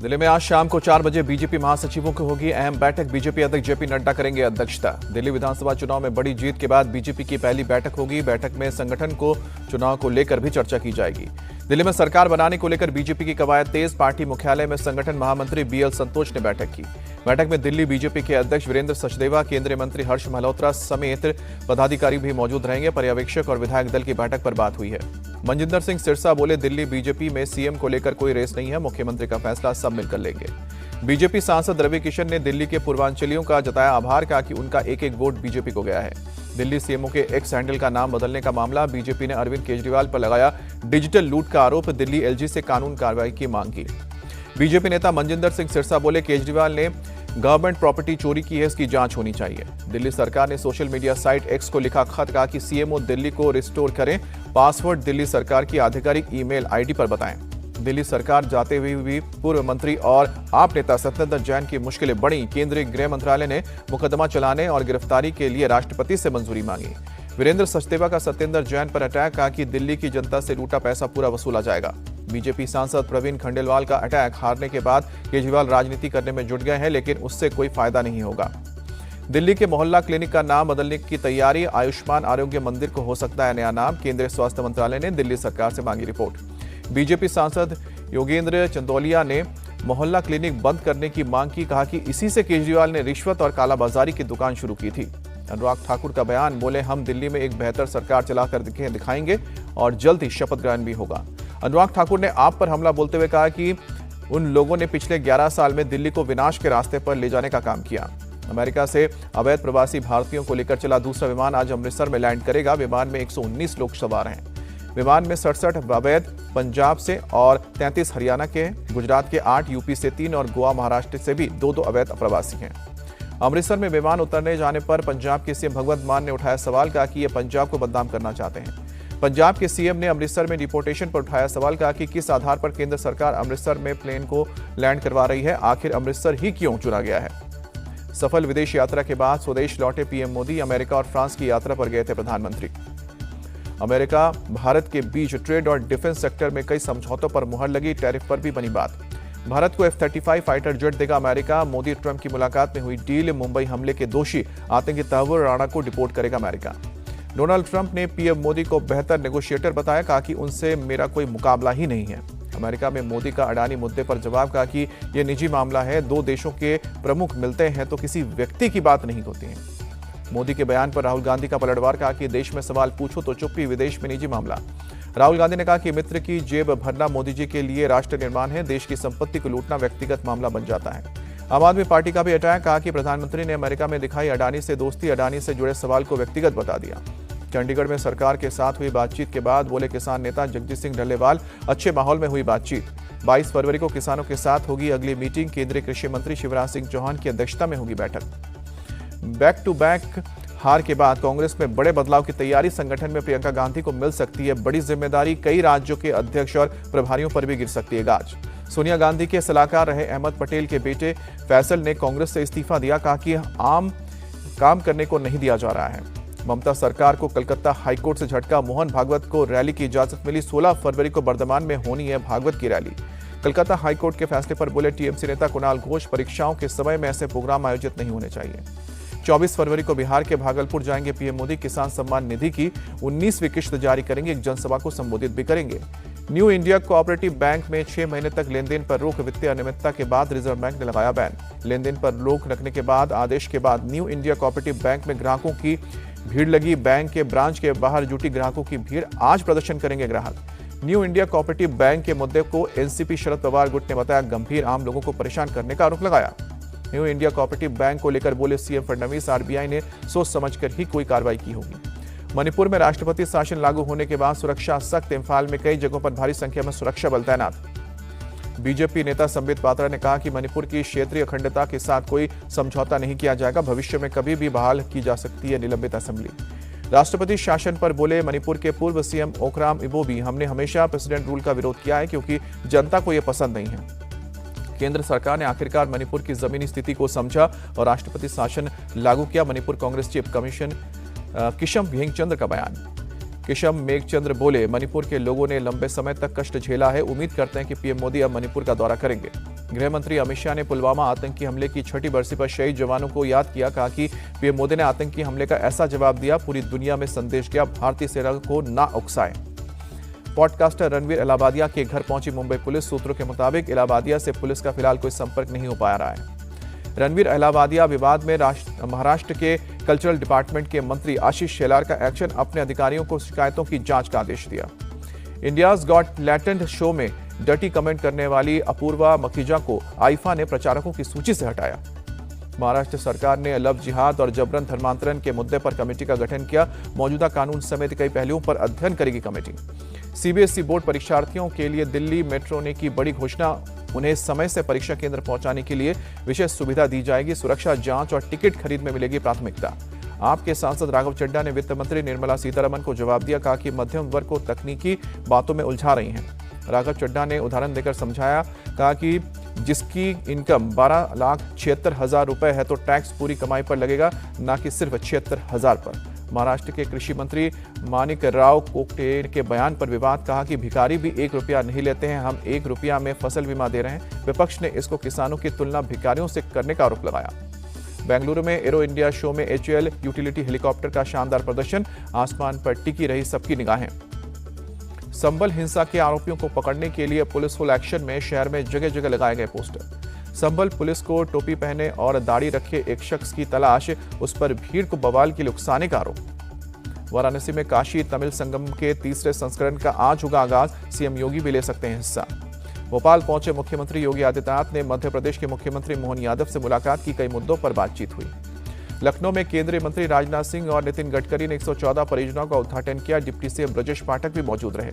दिल्ली में आज शाम को 4 बजे बीजेपी महासचिवों की होगी अहम बैठक। बीजेपी अध्यक्ष जेपी नड्डा करेंगे अध्यक्षता। दिल्ली विधानसभा चुनाव में बड़ी जीत के बाद बीजेपी की पहली बैठक होगी। बैठक में संगठन को चुनाव को लेकर भी चर्चा की जाएगी। दिल्ली में सरकार बनाने को लेकर बीजेपी की कवायद तेज। पार्टी मुख्यालय में संगठन महामंत्री बीएल संतोष ने बैठक की। बैठक में दिल्ली बीजेपी के अध्यक्ष वीरेंद्र सचदेवा, केंद्रीय मंत्री हर्ष मल्होत्रा समेत पदाधिकारी भी मौजूद रहेंगे। पर्यवेक्षक और विधायक दल की बैठक पर बात हुई है। मनजिंदर सिंह सिरसा बोले, दिल्ली बीजेपी में सीएम को लेकर कोई रेस नहीं है, मुख्यमंत्री का फैसला सब मिलकर लेंगे। बीजेपी सांसद रवि किशन ने दिल्ली के पूर्वांचलियों का जताया आभार, कहा कि उनका एक एक वोट बीजेपी को गया है। दिल्ली सीएमओ के एक्स हैंडल का नाम बदलने का मामला, बीजेपी ने अरविंद केजरीवाल पर लगाया डिजिटल लूट का आरोप। दिल्ली एलजी से कानून कार्रवाई की मांग की। बीजेपी नेता मनजिंदर सिंह सिरसा बोले, केजरीवाल ने गवर्नमेंट प्रॉपर्टी चोरी की है, इसकी जांच होनी चाहिए। दिल्ली सरकार ने सोशल मीडिया साइट एक्स को लिखा खत, कहा कि सीएमओ दिल्ली को रिस्टोर करें, पासवर्ड दिल्ली सरकार की आधिकारिक ईमेल आईडी पर बताएं। दिल्ली सरकार जाते हुए भी पूर्व मंत्री और आप नेता सत्येंद्र जैन की मुश्किलें बढ़ी। केंद्रीय गृह मंत्रालय ने मुकदमा चलाने और गिरफ्तारी के लिए राष्ट्रपति से मंजूरी मांगी। वीरेंद्र सचदेवा का सत्येंद्र जैन पर अटैक, कहा कि दिल्ली की जनता से लूटा पैसा पूरा वसूला जाएगा। बीजेपी सांसद प्रवीण खंडेलवाल का अटैक, हारने के बाद केजरीवाल राजनीति करने में जुट गए हैं, लेकिन उससे कोई फायदा नहीं होगा। दिल्ली के मोहल्ला क्लिनिक का नाम बदलने की तैयारी, आयुष्मान आरोग्य मंदिर को हो सकता है नया नाम। केंद्रीय स्वास्थ्य मंत्रालय ने दिल्ली सरकार से मांगी रिपोर्ट। बीजेपी सांसद योगेंद्र चंदौलिया ने मोहल्ला क्लिनिक बंद करने की मांग की, कहा कि इसी से केजरीवाल ने रिश्वत और कालाबाजारी की दुकान शुरू की थी। अनुराग ठाकुर का बयान, बोले, हम दिल्ली में एक बेहतर सरकार चलाकर दिखाएंगे और जल्द ही शपथ ग्रहण भी होगा। अनुराग ठाकुर ने आप पर हमला बोलते हुए कहा कि उन लोगों ने पिछले 11 साल में दिल्ली को विनाश के रास्ते पर ले जाने का काम किया। अमेरिका से अवैध प्रवासी भारतीयों को लेकर चला दूसरा विमान आज अमृतसर में लैंड करेगा। विमान में 119 लोग सवार हैं। विमान में 67 अवैध पंजाब से और 33 हरियाणा के हैं। गुजरात के 8, यूपी से 3 और गोवा महाराष्ट्र से भी 2 अवैध प्रवासी हैं। अमृतसर में विमान उतरने जाने पर पंजाब के सीएम भगवंत मान ने उठाया सवाल, कहा कि ये पंजाब को बदनाम करना चाहते हैं। पंजाब के सीएम ने अमृतसर में डिपोर्टेशन पर उठाया सवाल, कहा कि किस आधार पर केंद्र सरकार अमृतसर में प्लेन को लैंड करवा रही है, आखिर अमृतसर ही क्यों चुना गया है। सफल विदेश यात्रा के बाद स्वदेश लौटे पीएम मोदी, अमेरिका और फ्रांस की यात्रा पर गए थे प्रधानमंत्री। अमेरिका भारत के बीच ट्रेड और डिफेंस सेक्टर में कई समझौतों पर मुहर लगी, टैरिफ पर भी बनी बात। भारत को F-35 फाइटर जेट देगा अमेरिका। मोदी ट्रंप की मुलाकात में हुई डील, मुंबई हमले के दोषी आतंकी तहव्वुर राणा को डिपोर्ट करेगा अमेरिका। डोनाल्ड ट्रंप ने पीएम मोदी को बेहतर नेगोशिएटर बताया, कहा कि उनसे मेरा कोई मुकाबला ही नहीं है। अमेरिका में मोदी का अडानी मुद्दे पर जवाब, कहा कि यह निजी मामला है, 2 देशों के प्रमुख मिलते हैं तो किसी व्यक्ति की बात नहीं होती है। मोदी के बयान पर राहुल गांधी का पलटवार, कहा कि देश में सवाल पूछो तो चुप्पी, विदेश में निजी मामला। राहुल गांधी ने कहा कि मित्र की जेब भरना मोदी जी के लिए राष्ट्र निर्माण है, देश की संपत्ति को लूटना व्यक्तिगत मामला बन जाता है। आम आदमी पार्टी का भी अटैक, कहा कि प्रधानमंत्री ने अमेरिका में दिखाई अडानी से दोस्ती, अडानी से जुड़े सवाल को व्यक्तिगत बता दिया। चंडीगढ़ में सरकार के साथ हुई बातचीत के बाद बोले किसान नेता जगजीत सिंह डल्लेवाल, अच्छे माहौल में हुई बातचीत। 22 फरवरी को किसानों के साथ होगी अगली मीटिंग। केंद्रीय कृषि मंत्री शिवराज सिंह चौहान की अध्यक्षता में होगी बैठक। बैक टू बैक हार के बाद कांग्रेस में बड़े बदलाव की तैयारी, संगठन में प्रियंका गांधी को मिल सकती है बड़ी जिम्मेदारी, कई राज्यों के अध्यक्ष और प्रभारियों पर भी गिर सकती है गाज। सोनिया गांधी के सलाहकार रहे अहमद पटेल के बेटे फैसल ने कांग्रेस से इस्तीफा दिया, कहा कि आम काम करने को नहीं दिया जा रहा है। ममता सरकार को कलकत्ता हाईकोर्ट से झटका, मोहन भागवत को रैली की इजाजत मिली। 16 फरवरी को बर्धमान में होनी है भागवत की रैली। कलकत्ता हाईकोर्ट के फैसले पर बोले टीएमसी नेता कुणाल घोष, परीक्षाओं के समय में ऐसे प्रोग्राम आयोजित नहीं होने चाहिए। 24 फरवरी को बिहार के भागलपुर जाएंगे पीएम मोदी, किसान सम्मान निधि की 19वीं किश्त जारी करेंगे, एक जनसभा को संबोधित भी करेंगे। न्यू इंडिया कोऑपरेटिव बैंक में 6 महीने तक लेनदेन पर रोक, वित्तीय अनियमितता के बाद रिजर्व बैंक ने लगाया बैन। लेनदेन पर रोक रखने के बाद आदेश के बाद न्यू इंडिया कोऑपरेटिव बैंक में ग्राहकों की भीड़ लगी। बैंक के ब्रांच के बाहर जुटी ग्राहकों की भीड़, आज प्रदर्शन करेंगे ग्राहक। न्यू इंडिया कोऑपरेटिव बैंक के मुद्दे को एनसीपी शरद पवार गुट ने बताया गंभीर, आम लोगों को परेशान करने का आरोप लगाया। न्यू इंडिया कोऑपरेटिव बैंक को लेकर बोले सीएम फडणवीस, आरबीआई ने सोच समझकर ही कोई कार्रवाई की होगी। मणिपुर में राष्ट्रपति शासन लागू होने के बाद सुरक्षा सख्त, इम्फाल में कई जगहों पर भारी संख्या में सुरक्षा बल तैनात। बीजेपी नेता संबित पात्रा ने कहा कि मणिपुर की क्षेत्रीय अखंडता के साथ कोई समझौता नहीं किया जाएगा, भविष्य में कभी भी बहाल की जा सकती है निलंबित असेंबली। राष्ट्रपति शासन पर बोले मणिपुर के पूर्व सीएम ओकराम इबोबी, हमने हमेशा प्रेसिडेंट रूल का विरोध किया है क्योंकि जनता को यह पसंद नहीं है। केंद्र सरकार ने आखिरकार मणिपुर की जमीनी स्थिति को समझा और राष्ट्रपति शासन लागू किया। मणिपुर कांग्रेस चीफ कमीशन किशम भेंगचंद्र का बयान। किशम मेघचंद्र बोले, मणिपुर के लोगों ने लंबे समय तक कष्ट झेला है, उम्मीद करते हैं कि पीएम मोदी अब मणिपुर का दौरा करेंगे। गृह मंत्री अमित शाह ने पुलवामा आतंकी हमले की 6ठी बरसी पर शहीद जवानों को याद किया। कहा कि पीएम मोदी ने आतंकी हमले का ऐसा जवाब दिया, पूरी दुनिया में संदेश गया, भारतीय सेना को ना उकसाएं। पॉडकास्टर रणवीर इलाहाबादिया के घर पहुंची मुंबई पुलिस। सूत्रों के मुताबिक इलाहाबादिया से पुलिस का फिलहाल कोई संपर्क नहीं हो पा रहा है। रणवीर इलाहाबादिया विवाद में महाराष्ट्र के कल्चरल डिपार्टमेंट के मंत्री आशीष शेलार का एक्शन, अपने अधिकारियों को शिकायतों की जांच का आदेश दिया। इंडियाज गॉट टैलेंट शो में डर्टी कमेंट करने वाली अपूर्वा मखीजा को आईफा ने प्रचारकों की सूची से हटाया। महाराष्ट्र सरकार ने लव जिहाद और जबरन धर्मांतरण के मुद्दे पर कमेटी का गठन किया। मौजूदा कानून समेत कई पहलुओं पर अध्ययन करेगी कमेटी। सीबीएसई बोर्ड परीक्षार्थियों के लिए दिल्ली मेट्रो ने की बड़ी घोषणा, उन्हें समय से परीक्षा केंद्र पहुंचाने के लिए विशेष सुविधा दी जाएगी। सुरक्षा जांच और टिकट खरीद में मिलेगी प्राथमिकता। आपके सांसद राघव चड्ढा ने वित्त मंत्री निर्मला सीतारमण को जवाब दिया। कहा कि मध्यम वर्ग को तकनीकी बातों में उलझा रही हैं। राघव चड्ढा ने उदाहरण देकर समझाया। कहा कि जिसकी इनकम 12,76,000 रुपए है तो टैक्स पूरी कमाई पर लगेगा, न कि सिर्फ 76,000 पर। महाराष्ट्र के कृषि मंत्री मानिक राव कोकटे के बयान पर विवाद। कहा कि भिखारी भी 1 रुपया नहीं लेते हैं, हम 1 रुपया में फसल बीमा दे रहे हैं। विपक्ष ने इसको किसानों की तुलना भिखारियों से करने का आरोप लगाया। बेंगलुरु में एरो इंडिया शो में HAL यूटिलिटी हेलीकॉप्टर का शानदार प्रदर्शन, आसमान पर टिकी रही सबकी निगाहें। संभल हिंसा के आरोपियों को पकड़ने के लिए पुलिस फुल एक्शन में, शहर में जगह जगह लगाए गए पोस्टर। संभल पुलिस को टोपी पहने और दाढ़ी रखे एक शख्स की तलाश, उस पर भीड़ को बवाल के लिए उकसाने का आरोप। वाराणसी में काशी तमिल संगम के 3रे संस्करण का आज होगा आगाज, सीएम योगी भी ले सकते हैं हिस्सा। भोपाल पहुंचे मुख्यमंत्री योगी आदित्यनाथ ने मध्य प्रदेश के मुख्यमंत्री मोहन यादव से मुलाकात की। कई मुद्दों पर बातचीत हुई। लखनऊ में केंद्रीय मंत्री राजनाथ सिंह और नितिन गडकरी ने 114 परियोजनाओं का उद्घाटन किया। डिप्टी सीएम ब्रजेश पाठक भी मौजूद रहे।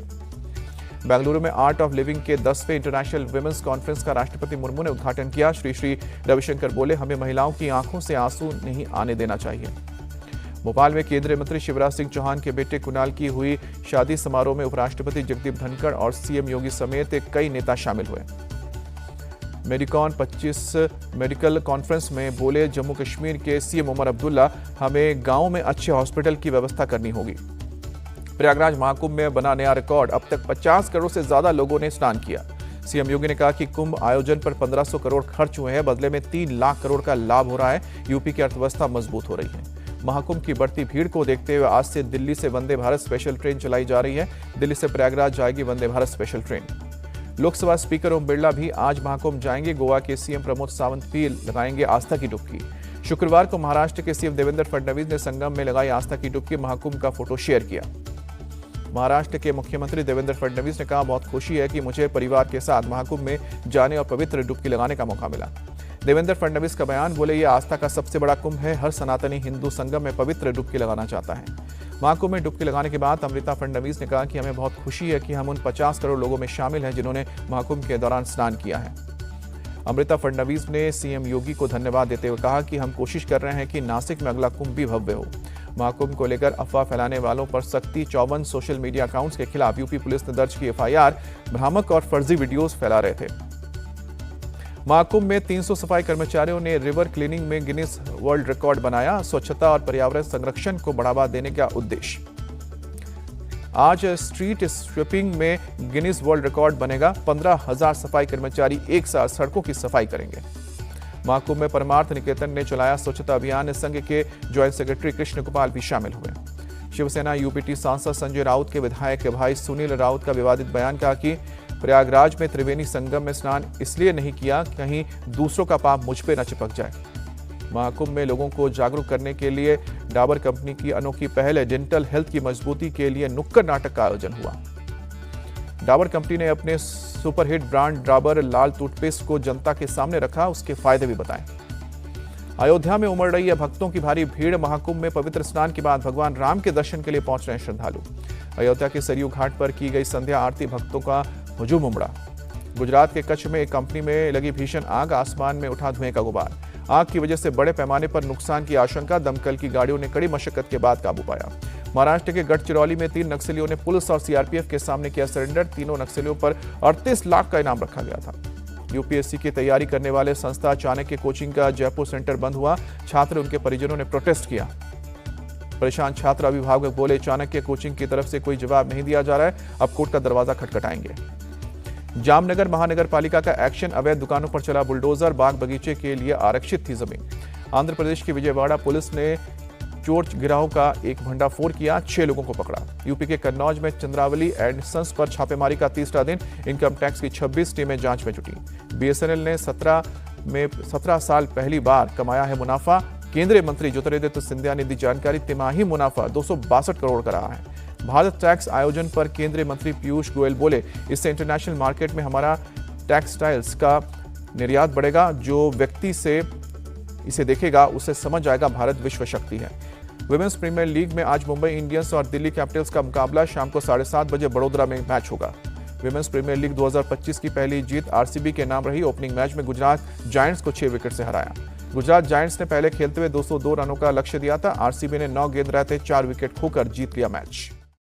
बेंगलुरु में आर्ट ऑफ लिविंग के 10वें इंटरनेशनल विमेंस कॉन्फ्रेंस का राष्ट्रपति मुर्मू ने उद्घाटन किया। श्री रविशंकर बोले, हमें महिलाओं की आंखों से आंसू नहीं आने देना चाहिए। भोपाल में केंद्रीय मंत्री शिवराज सिंह चौहान के बेटे कुणाल की हुई शादी समारोह में उपराष्ट्रपति जगदीप धनखड़ और सीएम योगी समेत कई नेता शामिल हुए। मेडिकॉन 25 मेडिकल कॉन्फ्रेंस में बोले जम्मू कश्मीर के सीएम उमर अब्दुल्ला, हमें गांव में अच्छे हॉस्पिटल की व्यवस्था करनी होगी। प्रयागराज महाकुंभ में बना नया रिकॉर्ड, अब तक 50 करोड़ से ज्यादा लोगों ने स्नान किया। सीएम योगी ने कहा कि कुंभ आयोजन पर 1500 करोड़ खर्च हुए हैं, बदले में 3 लाख करोड़ का लाभ हो रहा है। यूपी की अर्थव्यवस्था मजबूत हो रही है। महाकुंभ की बढ़ती भीड़ को देखते हुए आज से दिल्ली से वंदे भारत स्पेशल ट्रेन चलाई जा रही है। दिल्ली से प्रयागराज जाएगी Vande Bharat special train. Lok Sabha speaker Om Birla भी आज महाकुंभ जाएंगे। गोवा के सीएम प्रमोद सावंत भी लगाएंगे आस्था की डुबकी। शुक्रवार को महाराष्ट्र के सीएम देवेंद्र फडणवीस ने संगम में लगाई आस्था की डुबकी, महाकुंभ का फोटो शेयर किया। महाराष्ट्र के मुख्यमंत्री देवेंद्र फडणवीस ने कहा, बहुत खुशी है कि मुझे परिवार के साथ महाकुंभ में जाने और पवित्र डुबकी लगाने का मौका मिला। देवेंद्र फडणवीस का बयान, बोले ये आस्था का सबसे बड़ा कुंभ है, हर सनातनी हिंदू संगम में पवित्र डुबकी लगाना चाहता है। महाकुंभ में डुबकी लगाने के बाद अमृता फडणवीस ने कहा कि हमें बहुत खुशी है कि हम उन 50 करोड़ लोगों में शामिल हैं जिन्होंने महाकुंभ के दौरान स्नान किया है। अमृता फडणवीस ने सीएम योगी को धन्यवाद देते हुए कहा कि हम कोशिश कर रहे हैं कि नासिक में अगला कुंभ भी भव्य हो। महाकुंभ को लेकर अफवाह फैलाने वालों पर सख्ती, 54 सोशल मीडिया अकाउंट्स के खिलाफ यूपी पुलिस ने दर्ज की FIR, भ्रामक और फर्जी वीडियोस फैला रहे थे। महाकुंभ में 300 सफाई कर्मचारियों ने रिवर क्लीनिंग में गिनीज वर्ल्ड रिकॉर्ड बनाया। स्वच्छता और पर्यावरण संरक्षण को बढ़ावा देने का उद्देश्य। आज स्ट्रीट स्वीपिंग में गिनीज वर्ल्ड रिकॉर्ड बनेगा। 15,000 सफाई कर्मचारी एक साथ सड़कों की सफाई करेंगे। महाकुंभ में परमार्थ निकेतन ने चलाया स्वच्छता अभियान। संघ के ज्वाइंट सेक्रेटरी कृष्ण गोपाल भी शामिल हुए। शिवसेना यूपीटी सांसद संजय राउत के विधायक भाई सुनील राउत का विवादित बयान, कहा कि प्रयागराज में त्रिवेणी संगम में स्नान इसलिए नहीं किया कहीं दूसरों का पाप मुझ पे न चिपक जाए। महाकुंभ में लोगों को जागरूक करने के लिए डाबर कंपनी की अनोखी पहल है। डेंटल हेल्थ की मजबूती के लिए नुक्कड़ नाटक का आयोजन हुआ। डाबर कंपनी ने अपने सुपरहिट ब्रांड डाबर लाल टूथपेस्ट को जनता के सामने रखा, उसके फायदे भी बताए। अयोध्या में उमड़ रही है भक्तों की भारी भीड़। महाकुंभ में पवित्र स्नान के बाद भगवान राम के दर्शन के लिए पहुंच रहे हैं श्रद्धालु। अयोध्या के सरयू घाट पर की गई संध्या आरती भक्तों का हुजूम उमड़ा। गुजरात के कच्छ में एक कंपनी में लगी भीषण आग, आसमान में उठा धुएं का गुबार। आग की वजह से बड़े पैमाने पर नुकसान की आशंका, दमकल की गाड़ियों ने कड़ी मशक्कत के बाद काबू पाया। महाराष्ट्र के गढ़चिरौली में 3 नक्सलियों ने पुलिस और सीआरपीएफ के सामने किया सरेंडर। तीनों नक्सलियों पर 38 लाख का इनाम रखा गया था। यूपीएससी की तैयारी करने वाले संस्था चाणक्य कोचिंग का जयपुर सेंटर बंद हुआ। छात्र उनके परिजनों ने प्रोटेस्ट किया। परेशान छात्र अभिभावक बोले, चाणक्य कोचिंग की तरफ से कोई जवाब नहीं दिया जा रहा है, अब कोर्ट का दरवाजा खटखटाएंगे। जामनगर महानगर पालिका का एक्शन, अवैध दुकानों पर चला बुलडोजर, बाग बगीचे के लिए आरक्षित थी जमीन। आंध्र प्रदेश की विजयवाड़ा पुलिस ने चोर गिरोह का एक भंडाफोड़ किया, 6 लोगों को पकड़ा। यूपी के कन्नौज में चंद्रावली एंड सन्स पर छापेमारी का तीसरा दिन, इनकम टैक्स की 26 टीमें जांच में जुटी। बीएसएनएल ने 17 साल पहली बार कमाया है मुनाफा। केंद्रीय मंत्री ज्योतिरादित्य सिंधिया ने दी जानकारी, तिमाही मुनाफा 262 करोड़ का रहा है। भारत टैक्स आयोजन पर केंद्रीय मंत्री पीयूष गोयल बोले, इससे इंटरनेशनल मार्केट में हमारा टेक्सटाइल्स का निर्यात बढ़ेगा। जो व्यक्ति से इसे देखेगा उसे समझ आएगा भारत विश्व शक्ति है। विमेंस प्रीमियर लीग में आज मुंबई इंडियंस और दिल्ली कैपिटल्स का मुकाबला शाम को 7:30 बजे बड़ोदरा में मैच होगा। विमेंस प्रीमियर लीग 2025 की पहली जीत आरसीबी के नाम रही। ओपनिंग मैच में गुजरात जायंट्स को 6 विकेट से हराया। गुजरात जायंट्स ने पहले खेलते हुए 202 रनों का लक्ष्य दिया था। आरसीबी ने 9 गेंद रहते 4 विकेट खोकर जीत लिया मैच।